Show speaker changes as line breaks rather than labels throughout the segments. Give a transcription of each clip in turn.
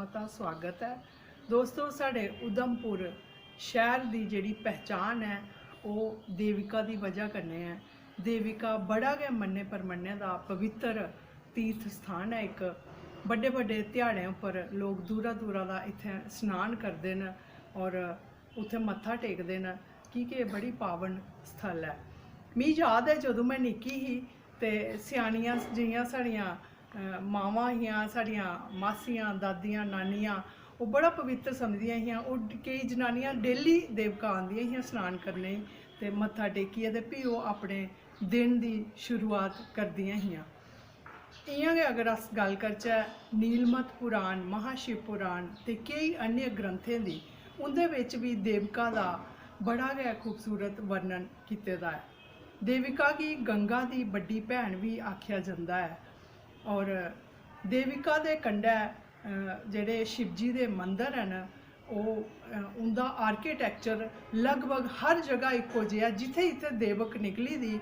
मता स्वागत है। दोस्तों साढ़े उधमपुर शहर की जिहड़ी पहचान है वो देविका की वजह कन्नै है। देविका बड़ा गै मन्ने परमन्ने दा पवित्र तीर्थ स्थान है। एक बड़े बड़े ध्याड़े पर लोग दूरा दूरा दा इत्थै स्नान करते हैं और उत्थे मत्था टेकते हैं क्योंकि बड़ी पावन स्थल है। मिगी याद है जदों मैं निक्की ही ते सियाणियां जिहियां साड़ियां मावां हियां, साड़ियां मासियां, दादियां, नानियां वो बड़ा पवित्र समझदियां हियां। और कई जनानियां डेली देवका आंदियां हियां स्नान करने ते मत्था टेकियै ते फ्ही ओह् अपने दिन दी शुरुआत करदियां हियां। इ'यां गै अगर अस गल्ल करचै नीलमत पुराण, महाशिव पुराण ते कई अन्य ग्रंथें दी, उं'दे बिच भी देविका दा बड़ा गै खूबसूरत वर्णन कीते दा है। देविका गी गंगा दी बड्डी भैन भी आखेआ जंदा है। और देविका दे कंढै जेह्ड़े शिवजी दे मंदर न उं'दा आर्किटैक्चर लगभग हर जगह इक्को जेहा, जित्थै जित्थै देवक निकली दी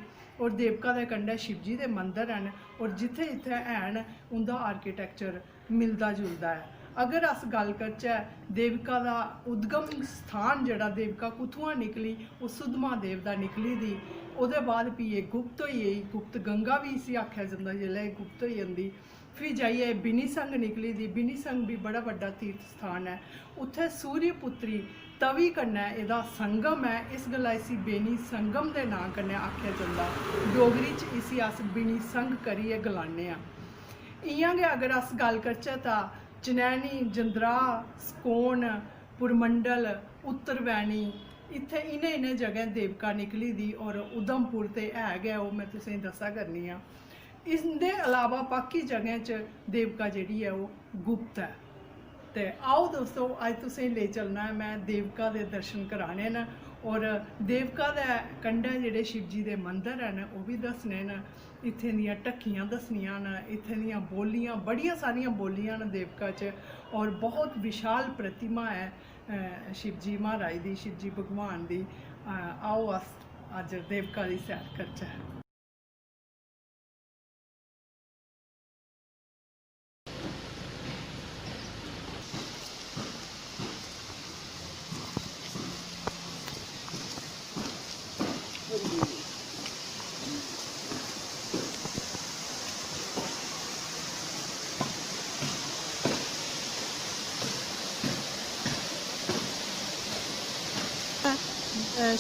और देवका दे कंढै शिवजी दे मंदर न और जित्थै जित्थै हैन उं'दा आर्किटैक्चर मिलदा जुलदा है। अगर अस गल्ल करचै देविका दा उद्गम स्थान जेह्ड़ा देविका कुत्थुआं निकली, ओह् सुद्धमहादेव दा निकली दी। ओह्दे बाद फ्ही एह् गुप्त होई गेई, गुप्त गंगा भी इसी आखेआ जंदा जेल्लै एह् गुप्त होई जंदी। फ्ही जाइयै बिनीसंग निकली दी। बिनीसंग भी बड़ा बड्डा तीर्थ स्थान है। उत्थै सूर्यपुत्री तवी कन्नै एह्दा संगम है, इस गल्ला इसी बेनी संगम दे नांऽ कन्नै आखेआ जंदा। डोगरी च इसी अस बिनीसंग करियै गलाने आं। इ'यां गै अगर अस गल्ल करचै तां चनैनी, जंद्राह, स्कोन, पुरमंडल, उत्तरवैनी, इत्थै इ'नें जगह देवका निकली दी। और उधमपुर ते है गै ओह् मैं तुसेंगी दस्सा करनी आं। इसदे अलावा बाकी जगह च देवका जेह्ड़ी है ओह् गुप्त है। ते आओ दोस्तों अज तुसेंगी लेई चलना है मैं देवका दे दर्शन कराने न और देवका दे कंढै जेह्ड़े शिवजी दे मंदर न ओह् भी दस्सने न। इत्थें दियां ढक्कियां दस्सनियां न, इत्थें दियां बोलियां, बड़ियां सारियां बोलियां न देवका च। और बहुत विशाल प्रतिमा है शिवजी महाराज दी, शिवजी भगवान दी। आओ अस अज देवका दी सैर करचै।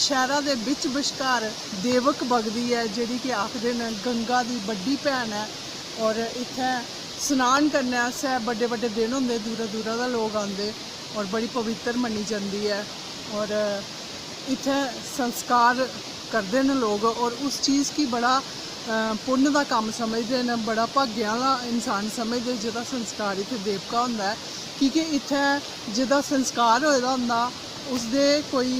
शहरा दे बिच बश्कार देवक बगदी है जिहड़ी कि आखदे न गंगा दी बड्डी भैन है। और इत्थै स्नान करने आस्तै बड्डे बड्डे दिन होंदे, दूरा दूरा दा लोग आंदे और बड़ी पवित्र मन्नी जंदी है। और इत्थै संस्कार करदे न लोग और उस चीज़ की बड़ा पुण्य दा कम्म समझदे न, बड़ा भाग्य आह्ला इंसान समझदे जेह्दा संस्कार इत्थै देवका होंदा है। क्योंकि इत्थै जेह्दा संस्कार होए दा होंदा उसदे कोई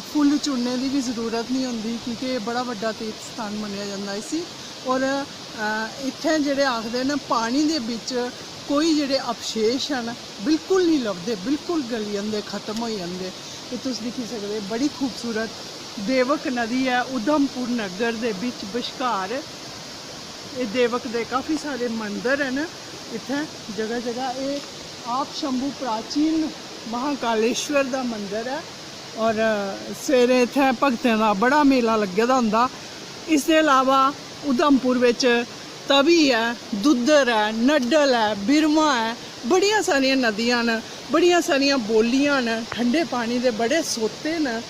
फुल्ल चुनने की भी जरूरत नहीं होंदी, क्योंकि बड़ा बड्डा तीर्थ स्थान मन्नेआ जंदा इसी। और इत्थें जेह्ड़े आखदे न पानी दे बिच कोई जेह्ड़े अवशेष न बिल्कुल नहीं लभदे, बिल्कुल गली जंदे, खत्म हो जांदे। एह् तुस दिक्खी सकदे बड़ी खूबसूरत देवक नदी है उधमपुर नगर दे बिच बश्कार। एह् देवक दे काफ़ी सारे मंदिर न इत्थें जगह जगह। एह् आप शंभू प्राचीन महाकालेश्वर दा मंदिर है। और सवेरे इत्थें भगतें दा बड़ा मेला लग्गे दा होंदा। इसदे अलावा उधमपुर बिच तवी है, दुद्धर है, नड्डल है, बिरवा है, बड़ियां सारियां नदियां न, बड़ियां सारियां बोलियां न, ठंडे पानी दे बड़े सोते न।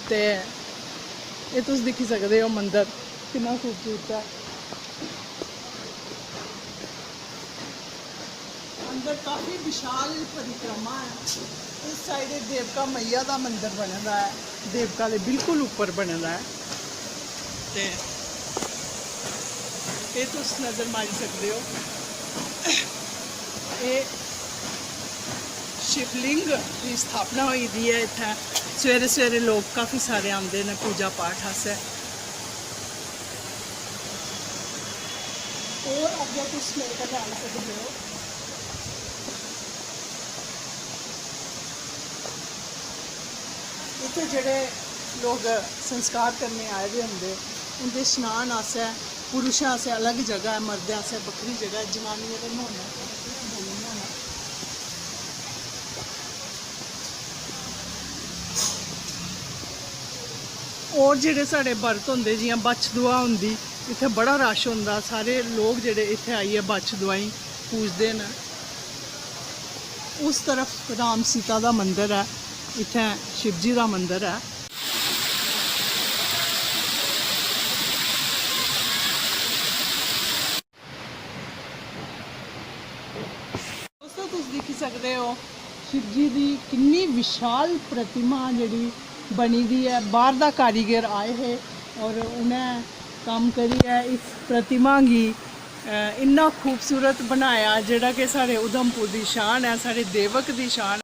ते एह् तुस दिक्खी सकदे हो मंदिर कितना खूबसूरत है। अंदर काफ़ी विशाल परिक्रमा है। इस साइड देवका मैया का मंदिर बने दा है, देवका के बिल्कुल उपर बने दा है। ते ये तुस नज़र मारी सकते हो। ये शिवलिंग की स्थापना हुई दी है इत्थै। सवेरे सवेरे लोग काफ़ी सारे आते हैं पूजा पाठ आस्तै। और अगर तुस मेरे कन्नै आई सकते हो। इत्थे जेह्ड़े लोग संस्कार करने आए दे होंदे उंदे स्नान आस्तै पुरुषें आस्तै अलग जगह है, मर्दें आस्तै बक्खरी जगह है, जनानियां दे न्हौने और जेह्ड़े साढ़े बरत होंदे जियां बच्छ दुआ होंदी इत्थै बड़ा रश होंदा सारे लोग जेह्ड़े इत्थै आइयै बच्छ दुआई पूजदे न। उस तरफ राम सीता दा मंदिर है, इत्थै शिवजी दा मंदिर है। दोस्तों तुस दिक्खी सकदे हो शिवजी दी किन्नी विशाल प्रतिमा जेह्ड़ी बनी दी है। बाहर दा कारीगर आए हे और उ'नें कम्म करियै इस प्रतिमा गी इन्ना खूबसूरत बनाया जेह्ड़ा कि साढ़े उधमपुर दी शान है, साढ़े देवक दी शान है।